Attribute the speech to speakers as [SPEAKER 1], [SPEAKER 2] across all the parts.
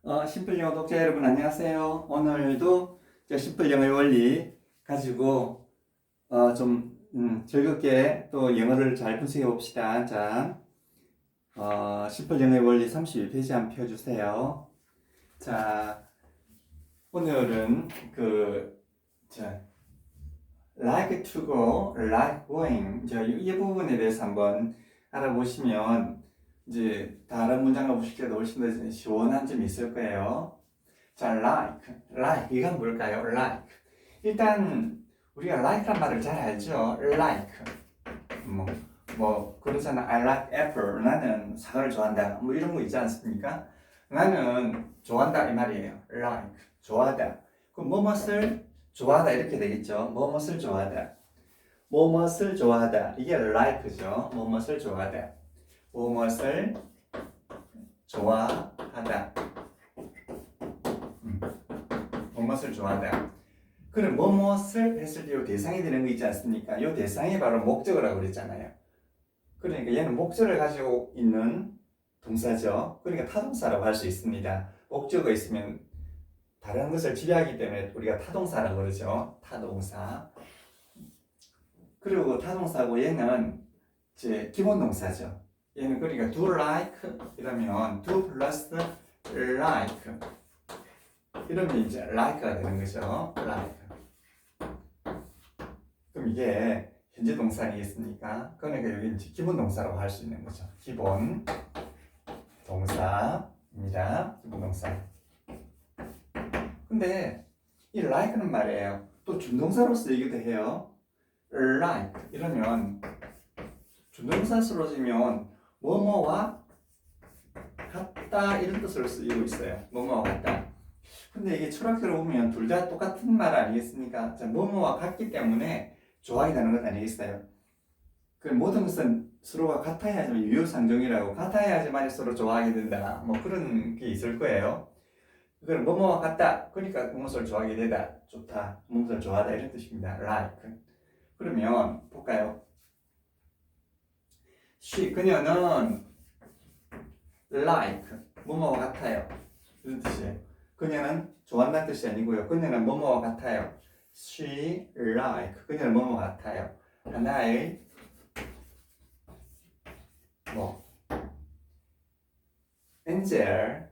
[SPEAKER 1] 심플 영어 독자 여러분 안녕하세요. 오늘도 심플 영어의 원리 가지고 즐겁게 또 영어를 잘 분석해 봅시다. 자, 심플 영어의 원리 32페이지 한번 펴주세요. 자, 오늘은 like to go, like going 이 부분에 대해서 한번 알아보시면 이제 다른 문장을 보실 때도 훨씬 더 시원한 점이 있을 거예요. 자, like 이건 뭘까요? like 일단 우리가 like란 말을 잘 알죠. like 그러잖아. I like apple. 나는 사과를 좋아한다. 뭐 이런 거 있지 않습니까? 나는 좋아한다 이 말이에요. like 좋아하다. 그럼 뭐뭇을 좋아하다 이렇게 되겠죠. 뭐뭇을 좋아하다. 뭐뭇을 좋아하다. 이게 like죠. 뭐뭇을 좋아하다. 뭐뭇을 좋아하다. 뭐뭇을 좋아하다. 그럼 뭐뭇을 했을 때 이 대상이 되는 거 있지 않습니까? 이 대상이 바로 목적어라고 그랬잖아요. 그러니까 얘는 목적을 가지고 있는 동사죠. 그러니까 타동사라고 할 수 있습니다. 목적어 있으면 다른 것을 지배하기 때문에 우리가 타동사라고 그러죠. 타동사. 그리고 타동사고 얘는 이제 기본 동사죠. 얘는 그러니까 do like 이러면 do 플러스 like 이러면 이제 like가 되는 거죠. like. 그럼 이게 현재 동사 아니겠습니까? 그러니까 여기 이제 기본 동사라고 할 수 있는 거죠. 기본 동사입니다. 기본 동사. 근데 이 like는 말이에요. 또 준동사로 쓰이기도 해요. like 이러면 준동사 쓰러지면 뭐뭐와 같다 이런 뜻으로 쓰이고 있어요. 뭐뭐와 같다. 근데 이게 철학적으로 보면 둘 다 똑같은 말 아니겠습니까? 자, 뭐뭐와 같기 때문에 좋아하게 되는 것 아니겠어요? 그 모든 것은 서로가 같아야지만 유효상종이라고 같아야지만 서로 좋아하게 된다. 뭐 그런 게 있을 거예요. 그건 뭐뭐와 같다. 그러니까 무엇을 좋아하게 되다. 좋다. 무엇을 좋아하다 이런 뜻입니다. like. 그러면 볼까요? 그녀는 like 뭐뭐와 같아요. 이런 뜻이에요. 그녀는 좋아한다는 뜻이 아니고요. 그녀는 뭐뭐와 같아요. She like 그녀는 뭐뭐와 같아요. 하나의 angel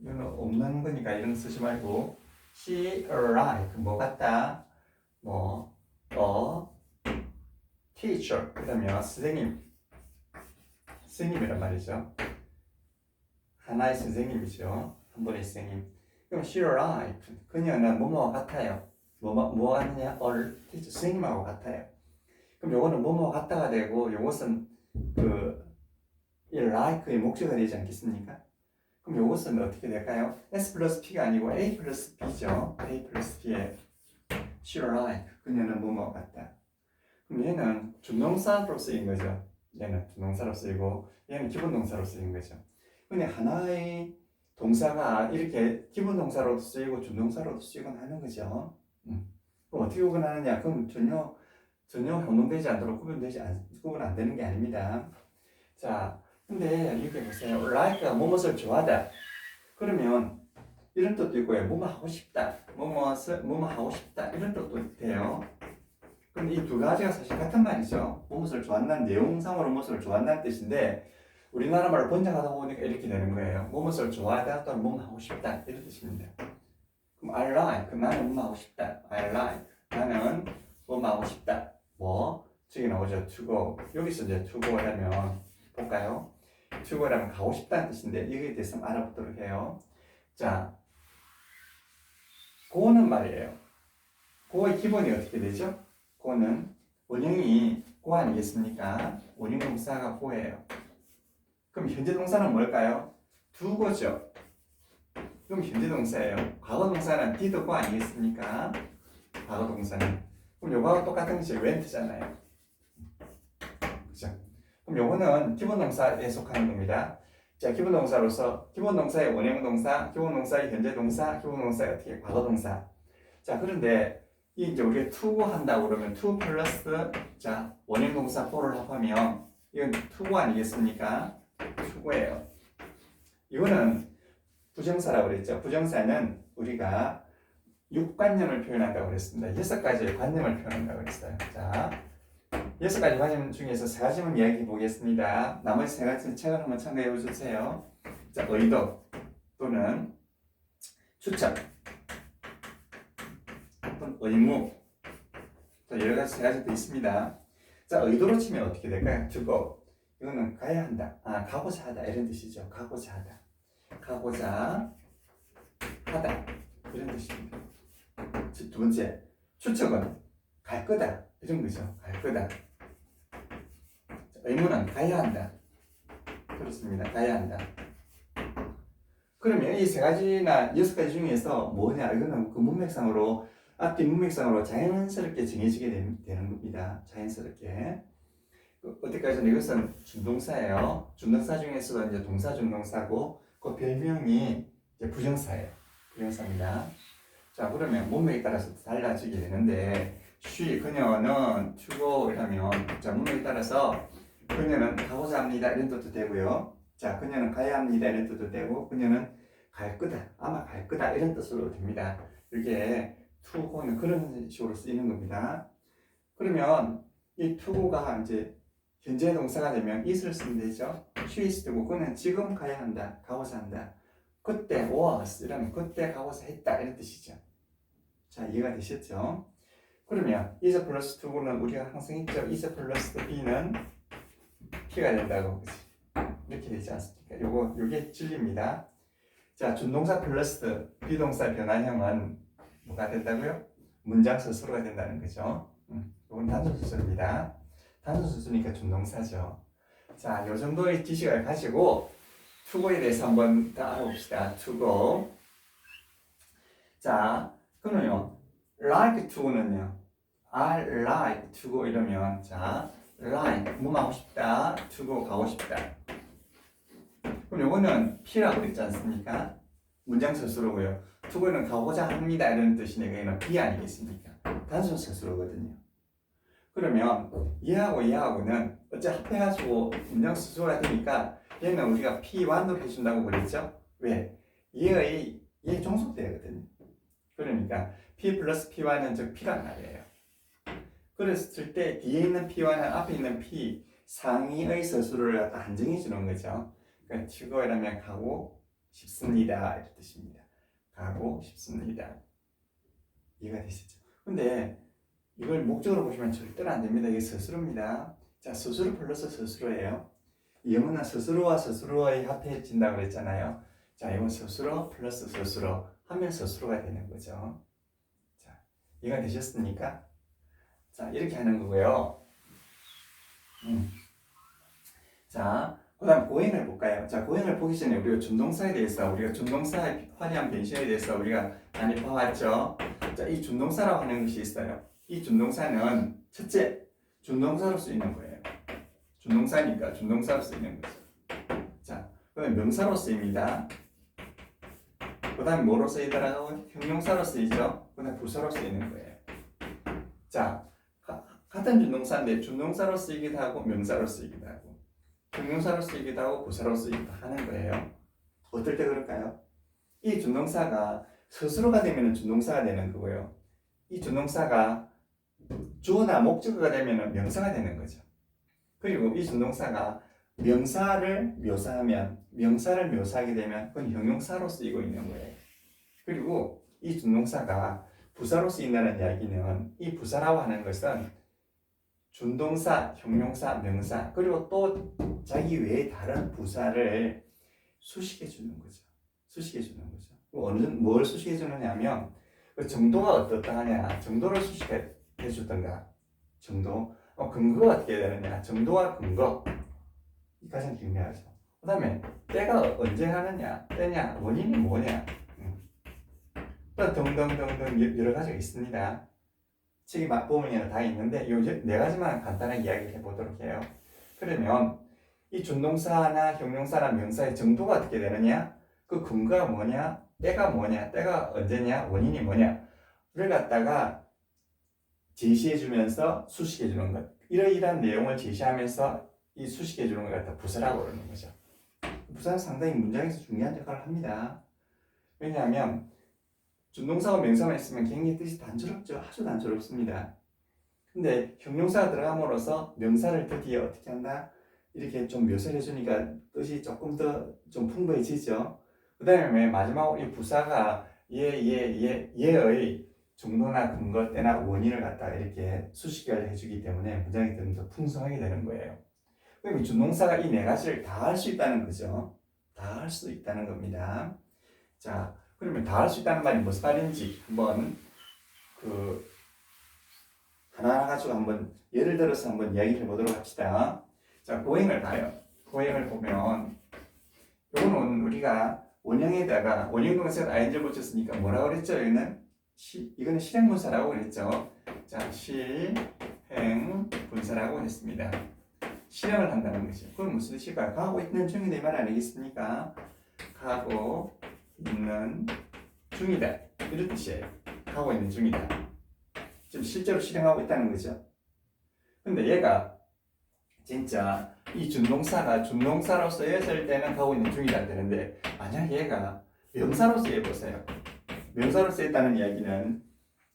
[SPEAKER 1] 이건 없는 거니까 이런 거 쓰지 말고 she like 뭐 같다. a teacher 그러면 스님이란 말이죠. 하나의 선생님이죠. 한 분의 선생님. 그럼 she like 그녀는 뭐뭐와 같아요. 뭐 같느냐? teacher 선생님하고 같아요. 그럼 요거는 뭐뭐와 같다가 되고 요것은 이 like의 목적어가 되지 않겠습니까? 그럼 요것은 어떻게 될까요? S 플러스 P가 아니고 A 플러스 B죠. A 플러스 B에 she like 그녀는 뭐뭐와 같다. 그럼 얘는 준동사로 쓰인 거죠. 얘는 준동사로 쓰이고 얘는 기본 동사로 쓰인 거죠. 근데 하나의 동사가 이렇게 기본 동사로도 쓰이고 준동사로도 쓰이곤 하는 거죠. 그럼 어떻게 구분하느냐? 그럼 전혀 혼동되지 않도록 구분 안 되는 게 아닙니다. 자, 근데 이렇게 보세요. like가 뭐뭇을 좋아하다. 그러면 이런 뜻도 있고요. 뭐뭐 하고 싶다. 뭐뭐 하고 싶다. 이런 뜻도 돼요. 근데 이 두 가지가 사실 같은 말이죠. 무엇을 좋아한다는 내용상으로 무엇을 좋아한다는 뜻인데 우리나라 말로 번역하다 보니까 이렇게 되는 거예요. 무엇을 좋아하다 또는 뭐뭐 하고 싶다 이런 뜻입니다. 그럼 I like 나는 뭐뭐 하고 싶다. I like 나는 뭐뭐 하고 싶다. 저기 나오죠. to go 여기서 이제 to go라면 볼까요? to go라면 가고 싶다는 뜻인데 여기에 대해서 한번 알아보도록 해요. 자, go는 말이에요. go의 기본이 어떻게 되죠? go는 원형이 go 아니겠습니까? 원형 동사가 go예요. 그럼 현재 동사는 뭘까요? 두고죠. 그럼 현재 동사예요. 과거 동사는 did go 아니겠습니까? 과거 동사는. 그럼 요거하고 똑같은 것이 went잖아요. 그죠? 그럼 요거는 기본 동사에 속하는 겁니다. 자, 기본 동사로서 기본 동사의 원형 동사, 기본 동사의 현재 동사, 기본 동사의 어떻게 과거 동사. 자, 그런데 이제 우리가 to 한다고 그러면 to 플러스 원형 동사 for를 합하면 이건 to 아니겠습니까? to 예요. 이거는 부정사라고 그랬죠. 부정사는 우리가 6관념을 표현한다고 그랬습니다. 6가지의 관념을 표현한다고 그랬어요. 자, 6가지 관념 중에서 3가지만 이야기해 보겠습니다. 나머지 3가지는 책을 한번 참고해 주세요. 자, 의도 또는 추천 또는 의무 또 여러 가지 3가지도 있습니다. 자, 의도로 치면 어떻게 될까요? 주거 이거는 가야 한다. 가고자 하다 이런 뜻이죠. 가고자 하다. 가고자 하다 이런 뜻입니다. 두 번째, 추측은 갈 거다 이런 거죠. 갈 거다. 의무는 가야 한다. 그렇습니다. 가야 한다. 그러면 이 3가지나 6가지 중에서 뭐냐? 이거는 그 문맥상으로 앞뒤 문맥상으로 자연스럽게 정해지게 되는 겁니다. 자연스럽게. 어디까지는 이것은 준동사예요. 준동사 중에서도 이제 동사 준동사고 그 별명이 이제 부정사예요. 부정사입니다. 자, 그러면 문맥에 따라서 달라지게 되는데 she, 그녀는 to 이라면 자, 문맥에 따라서 그녀는 가고자 합니다 이런 뜻도 되고요. 자, 그녀는 가야 합니다 이런 뜻도 되고 그녀는 갈 거다, 아마 갈 거다 이런 뜻으로 됩니다. 이게 to go는 그런 식으로 쓰이는 겁니다. 그러면 이 to go가 이제 현재 동사가 되면 it을 쓰면 되죠. she is 되고 그는 지금 가야 한다, 가고자 한다. 그때 was 이라면 그때 가고자 했다 이런 뜻이죠. 자, 이해가 되셨죠? 그러면 is 플러스 to go는 우리가 항상 했죠. is 플러스 b는 p가 된다고 그치? 이렇게 되지 않습니까? 요게 진리입니다. 자, 준동사 플러스 비동사 변화형은 뭐가 된다고요? 문장 서술어가 된다는 거죠. 이건 단순 서술입니다. 단순 서술이니까 준동사죠. 자, 요 정도의 지식을 가지고 to go에 대해서 한번 더 알아봅시다. to go. 자, 그러면요. like to go는요. I like to go 이러면 자, like 뭐 하고 싶다. to go 가고 싶다. 그럼 요거는 P라고 그랬지 않습니까? 문장 서술어고요. to go는 가고자 합니다 이런 뜻이니까 얘는 B 아니겠습니까? 단순 서술어거든요. 그러면 얘하고 얘하고는 어째 합해가지고 문장 서술어가 되니까 얘는 우리가 P1으로 해준다고 그랬죠? 왜? 얘 종속되거든요. 그러니까 P 플러스 P1은 즉 P란 말이에요. 그랬을 때 뒤에 있는 P와는 앞에 있는 P 상위의 서술어를 갖다 한정해 주는 거죠. 그러니까 to-go라면 가고 싶습니다 이런 뜻입니다. 가고 싶습니다. 이해가 되시죠? 근데 이걸 목적으로 보시면 절대로 안 됩니다. 이게 서술어입니다. 자, 서술어 플러스 서술어예요. 영어는 서술어와 서술어의 합해진다고 그랬잖아요. 자, 이건 서술어 플러스 서술어 하면 서술어가 되는 거죠. 자, 이해가 되셨습니까? 자, 이렇게 하는 거고요. 자, 그 다음 고행을 볼까요? 자, 고행을 보기 전에 우리가 준동사에 대해서, 우리가 준동사의 화려한 변신에 대해서 우리가 많이 봐왔죠? 자, 이 준동사라고 하는 것이 있어요. 이 준동사는 첫째, 준동사로 쓰이는 거예요. 준동사니까 준동사로 쓰이는 거죠. 자, 그 다음에 명사로 쓰입니다. 그 다음에 뭐로 쓰이더라고요? 형용사로 쓰이죠? 그 다음에 부사로 쓰이는 거예요. 자, 같은 준동사인데 준동사로 쓰이기도 하고 명사로 쓰이기도 하고 형용사로 쓰이기도 하고 부사로 쓰이기도 하는 거예요. 어떨 때 그럴까요? 이 준동사가 스스로가 되면 준동사가 되는 거고요. 이 준동사가 주어나 목적어가 되면 명사가 되는 거죠. 그리고 이 준동사가 명사를 묘사하게 되면 그건 형용사로 쓰이고 있는 거예요. 그리고 이 준동사가 부사로 쓰인다는 이야기는 이 부사라고 하는 것은 준동사, 형용사, 명사 그리고 또 자기 외에 다른 부사를 수식해 주는 거죠. 수식해 주는 거죠. 뭘 수식해 주느냐면 그 정도가 어떻다 하냐, 정도를 수식해 주던가 정도, 근거가 어떻게 되느냐, 정도와 근거 이 가장 중요하죠. 그 다음에 때가 언제 하느냐, 때냐, 원인이 뭐냐 또 등등등등 여러 가지가 있습니다. 책이 보면은 다 있는데 요 네 가지만 간단하게 이야기를 해보도록 해요. 그러면 이 준동사나 형용사나 명사의 정도가 어떻게 되느냐, 그 근거가 뭐냐, 때가 뭐냐, 때가 언제냐, 원인이 뭐냐를 갖다가 제시해주면서 수식해주는 것. 이러이러한 내용을 제시하면서 이 수식해주는 걸 갖다 부사라고 그러는 거죠. 부사는 상당히 문장에서 중요한 역할을 합니다. 왜냐하면 준동사와 명사만 있으면 굉장히 뜻이 단조롭죠. 아주 단조롭습니다. 근데 형용사가 들어감으로써 명사를 드디어 어떻게 한다? 이렇게 좀 묘사를 해주니까 뜻이 조금 더 좀 풍부해지죠. 그 다음에 마지막으로 이 부사가 얘의 중도나 근거, 때나 원인을 갖다가 이렇게 수식을 해주기 때문에 문장이 좀 더 풍성하게 되는 거예요. 그럼 이 준동사가 이 네 가지를 다 할 수 있다는 거죠. 다 할 수 있다는 겁니다. 자, 그러면 다 할 수 있다는 말이 무슨 말인지 한번 하나하나 가지고 한번 예를 들어서 한번 이야기를 해보도록 합시다. 자, 고행을 봐요. 고행을 보면 요거는 우리가 원형에다가 원형동사에 ing를 붙였으니까 뭐라고 그랬죠? 이거는 실행분사라고 그랬죠. 자, 실행분사라고 했습니다. 실행을 한다는 거죠. 그럼 무슨 뜻일까요? 가고 있는 중이다 이 말 아니겠습니까? 가고 있는 중이다 이런 뜻이에요. 가고 있는 중이다. 지금 실제로 실행하고 있다는 거죠. 근데 얘가 진짜 이 준동사가 준동사로 쓰였을 때는 가고 있는 중이다 되는데 만약 얘가 명사로 쓰여보세요. 명사로 쓰였다는 이야기는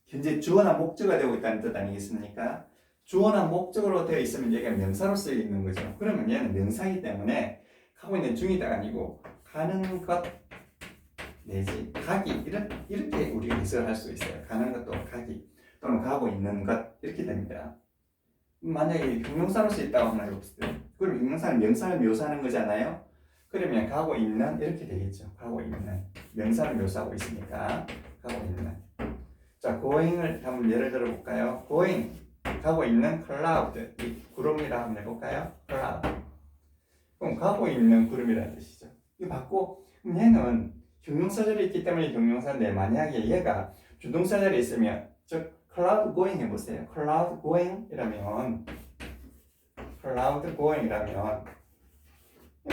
[SPEAKER 1] 현재 주어나 목적어가 되고 있다는 뜻 아니겠습니까? 주어나 목적어로 되어 있으면 얘가 명사로 쓰여 있는 거죠. 그러면 얘는 명사이기 때문에 가고 있는 중이다가 아니고 가는 것 내지 가기 이렇게 우리가 해석을 할 수 있어요. 가는 것도 가기 또는 가고 있는 것 이렇게 됩니다. 만약에 형용사로 쓰였다고 하나 해봅시다. 그럼 형용사는 명사를 묘사하는 거잖아요. 그러면 가고 있는 이렇게 되겠죠. 가고 있는 명사를 묘사하고 있으니까 가고 있는. 자, going을 한번 예를 들어 볼까요? going 가고 있는 cloud 이 구름이라 한번 해볼까요? cloud. 그럼 가고 있는 구름이라는 뜻이죠. 이거 받고 얘는 형용사 자리에 있기 때문에 형용사인데 만약에 얘가 주동사 자리에 있으면 즉 cloud going 해보세요. cloud going 이라면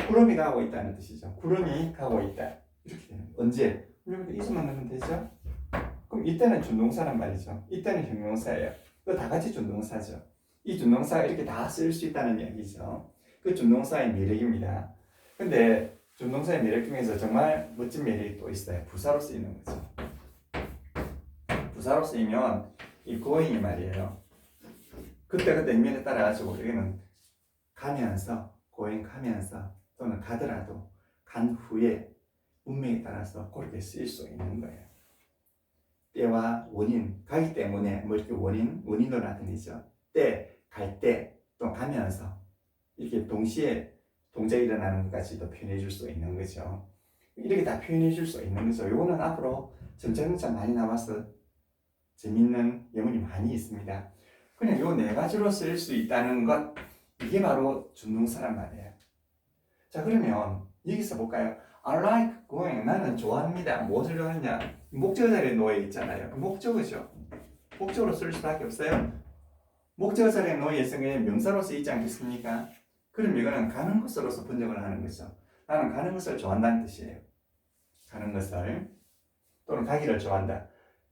[SPEAKER 1] 구름이 가고 있다는 뜻이죠. 구름이 가고 있다 이렇게 되는 거예요. 언제? 여기도 is만 넣으면 되죠. 그럼 이때는 준동사란 말이죠. 이때는 형용사예요. 이거 다 같이 준동사죠. 이 준동사가 이렇게 다 쓸 수 있다는 이야기죠. 그 준동사의 매력입니다. 근데 준동사의 매력 중에서 정말 멋진 매력이 또 있어요. 부사로 쓰이는 거죠. 부사로 쓰이면 이 going이 말이에요. 그때 의미에 따라 가지고 여기는 가면서 going 가면서 또는 가더라도 간 후에 운명에 따라서 그렇게 쓰일 수 있는 거예요. 때와 원인 가기 때문에 뭐 이렇게 원인도 나타내죠. 때, 갈 때, 또 가면서 이렇게 동시에 동작이 일어나는 것까지도 표현해 줄 수 있는 거죠. 이렇게 다 표현해 줄 수 있는 거죠. 요거는 앞으로 점차 많이 나와서 재밌는 예문이 많이 있습니다. 그냥 요 네 가지로 쓸 수 있다는 것 이게 바로 준동사란 말이에요. 자, 그러면 여기서 볼까요? I like going. 나는 좋아합니다. 무엇을 좋아하냐? 목적어 자리에 놓여 있잖아요. 목적어죠. 목적어로 쓸 수밖에 없어요. 목적어 자리에 놓여 있으면 명사로 쓰이지 않겠습니까? 그럼 이거는 가는 것으로서 번역을 하는 거죠. 나는 가는 것을 좋아한다는 뜻이에요. 가는 것을 또는 가기를 좋아한다.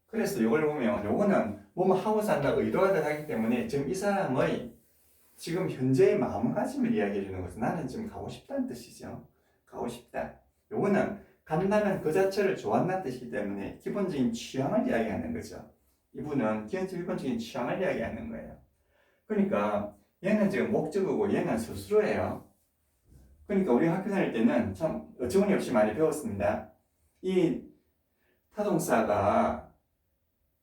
[SPEAKER 1] 그래서 이걸 보면 요거는 뭐뭐 하고 산다 의도가 들어가기 때문에 지금 이 사람의 지금 현재의 마음가짐을 이야기해 주는 것은 나는 지금 가고 싶다는 뜻이죠. 가고 싶다. 요거는 간다는 그 자체를 좋아한다는 뜻이기 때문에 기본적인 취향을 이야기하는 거죠. 이분은 기본적인 취향을 이야기하는 거예요. 그러니까 얘는 지금 목적어고 얘는 스스로예요. 그러니까 우리 학교 다닐 때는 참 어처구니없이 많이 배웠습니다. 이 타동사가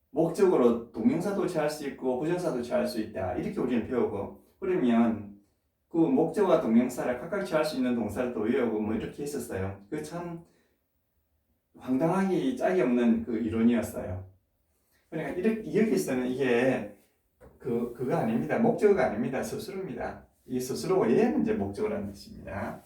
[SPEAKER 1] 목적으로 동명사도 취할 수 있고 부정사도 취할 수 있다. 이렇게 우리는 배우고 그러면 그 목적어와 동명사를 각각 취할 수 있는 동사를 또 외우고 뭐 이렇게 했었어요. 그 참 황당하기 짝이 없는 그 이론이었어요. 그러니까 이렇게 여기서는 이게 그거 아닙니다. 목적어가 아닙니다. 스스로입니다. 이 스스로 얘는 이제 목적어라는 뜻입니다.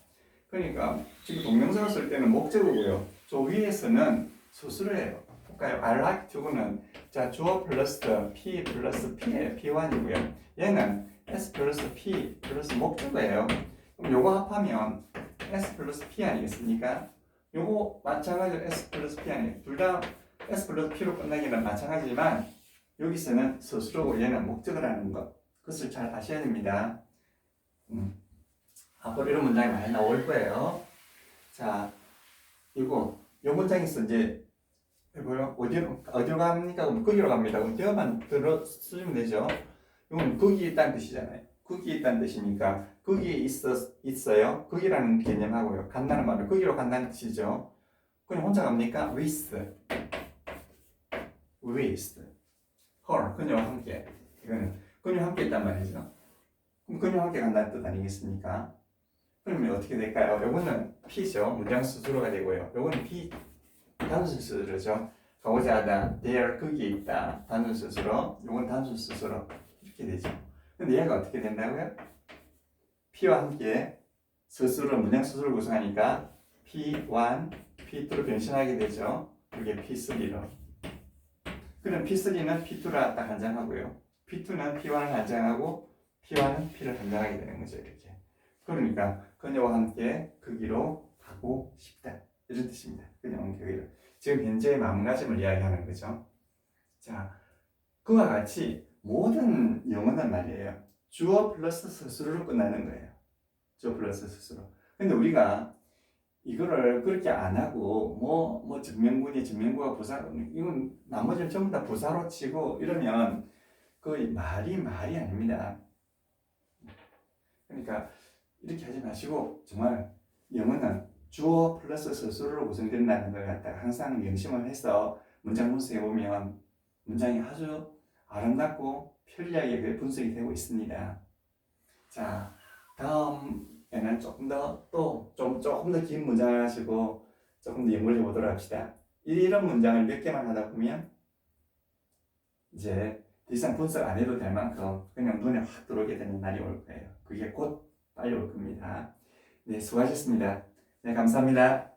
[SPEAKER 1] 그러니까 지금 동명사를 쓸 때는 목적어고요. 저 위에서는 스스로예요. 볼까요? I like to는 자 주어 플러스 P 플러스 P예요. P1이고요. 얘는 S 플러스 P 플러스 목적어예요. 그럼 요거 합하면 S 플러스 P 아니겠습니까? 요거 마찬가지로 S 플러스 P 아니에요. 둘 다 S 플러스 P로 끝나기는 마찬가지지만 여기서는 스스로고 얘는 목적어라는 것. 그것을 잘 아셔야 됩니다. 앞으로 이런 문장이 많이 나올 거예요. 자, 요 문장에서 이제 해보요. 어디로 갑니까? 그럼 거기로 갑니다. 그럼 대어만 들어 쓰면 되죠. 이건 거기 있다는 뜻이잖아요. 거기 있다는 뜻이니까 거기에 있어요. 거기라는 개념하고요. 간다는 말은 거기로 간다는 뜻이죠. 그냥 혼자 갑니까? with, her, 그녀와 함께. 이거는 그녀와 함께 있단 말이죠. 그럼 그녀와 함께 간다는 뜻 아니겠습니까? 그러면 어떻게 될까요? 요거는 P죠. 문장 스스로가 되고요. 요거는 P, 단순 스스로죠. 가고자 하다, there, 거기에 있다. 단순 스스로. 요건 단순 스스로. 이렇게 되죠. 근데 얘가 어떻게 된다고요? P와 함께 스스로, 문장 스스로 구성하니까 P1, P2로 변신하게 되죠. 이게 P3로. 그럼 P3는 P2라 딱 한장하고요. P2는 P1을 한장하고 P1은 P를 한장하게 되는 거죠. 이렇게. 그러니까 그녀와 함께 그 길로 가고 싶다. 이런 뜻입니다. 그녀와 함께 그 길로. 지금 현재의 마음가짐을 이야기하는 거죠. 자, 그와 같이 모든 영어는 말이에요. 주어 플러스 스스로로 끝나는 거예요. 주어 플러스 스스로. 근데 우리가 이거를 그렇게 안 하고 뭐 증명구가 부사로 이건 나머지는 전부 다 부사로 치고 이러면 그 말이 아닙니다. 그러니까 이렇게 하지 마시고 정말 영어는 주어 플러스 스스로로 구성된다는 걸 갖다가 항상 명심을 해서 문장 분석해 보면 문장이 아주 아름답고 편리하게 분석이 되고 있습니다. 자, 다음에는 조금 더 긴 문장을 하시고 조금 더 연구를 해보도록 합시다. 이런 문장을 몇 개만 하다 보면 이제 더 이상 분석 안 해도 될 만큼 그냥 눈에 확 들어오게 되는 날이 올 거예요. 그게 곧 빨리 올 겁니다. 네, 수고하셨습니다. 네, 감사합니다.